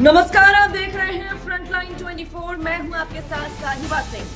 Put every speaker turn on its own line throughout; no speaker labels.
नमस्कार, आप देख रहे हैं फ्रंटलाइन 24। मैं हूं आपके साथ साहिबा सिंह।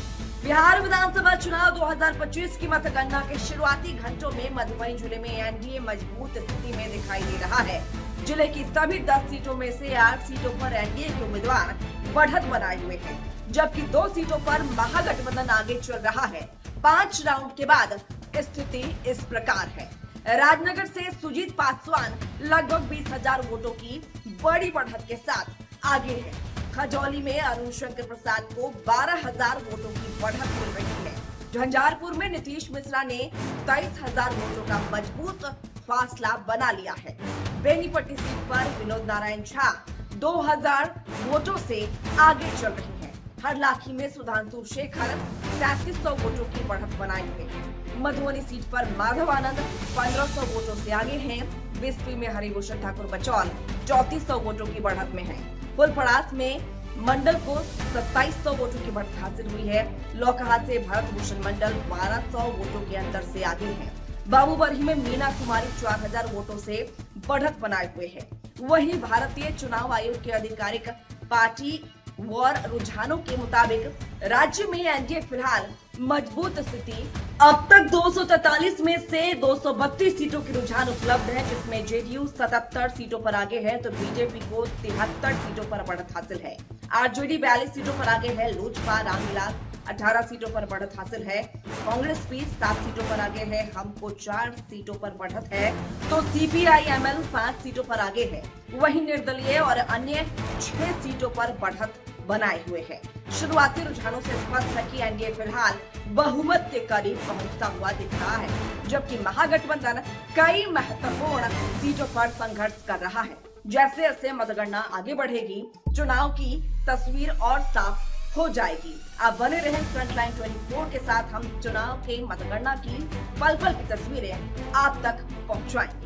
बिहार विधानसभा चुनाव 2025 की मतगणना के शुरुआती घंटों में मधुबनी जिले में एनडीए मजबूत स्थिति में दिखाई दे रहा है। जिले की सभी 10 सीटों में से 8 सीटों पर एनडीए के उम्मीदवार बढ़त बनाए हुए हैं, जबकि 2 सीटों पर महागठबंधन आगे चल रहा है। 5 राउंड के बाद स्थिति इस प्रकार है। राजनगर से सुजीत पासवान लगभग 20,000 वोटों की बड़ी बढ़त के साथ आगे है। खजौली में अरुण शंकर प्रसाद को 12,000 वोटों की बढ़त मिल रही है। झंझारपुर में नीतीश मिश्रा ने 23,000 वोटों का मजबूत फासला बना लिया है। बेनीपट्टी सीट पर विनोद नारायण झा 2,000 वोटों से आगे चल रही है। हरलाखी में सुधांशु शेखर 3700 वोटों की बढ़त बनाए हुए हैं। मधुबनी सीट पर माधव आनंद 1500 वोटों से आगे हैं। बिस्फी में हरिभूषण ठाकुर बचौल 3400 वोटों की बढ़त में है। फुलपड़ास में मंडल को 2700 वोटों की बढ़त हासिल हुई है। लौकहा से भरत भूषण मंडल 1200 वोटों के अंतर से आगे है। बाबूबरही में मीना कुमारी 4000 वोटों से बढ़त बनाए हुए है। वहीं भारतीय चुनाव आयोग के आधिकारिक पार्टी वॉर रुझानों के मुताबिक राज्य में एनडीए फिलहाल मजबूत स्थिति। अब तक 243 में से 232 सीटों के रुझान उपलब्ध है, जिसमें जेडीयू 77 सीटों पर आगे है तो बीजेपी को 73 सीटों पर बढ़त हासिल है। आरजेडी 42 सीटों पर आगे है। लोजपा रामविलास 18 सीटों पर बढ़त हासिल है। कांग्रेस भी 7 सीटों पर आगे है। हमको 4 सीटों पर बढ़त है तो सीपीआई-एमएल 5 सीटों पर आगे है। वहीं निर्दलीय और अन्य 6 सीटों पर बढ़त बनाए हुए हैं। शुरुआती रुझानों से स्पष्ट है कि एनडीए फिलहाल बहुमत के करीब पहुंचता हुआ दिख रहा है, जबकि महागठबंधन कई महत्वपूर्ण सीटों पर संघर्ष कर रहा है। जैसे जैसे मतगणना आगे बढ़ेगी, चुनाव की तस्वीर और साफ हो जाएगी। आप बने रहें फ्रंटलाइन 24 के साथ। हम चुनाव के मतगणना की पल पल की तस्वीरें आप तक पहुंचाएंगे।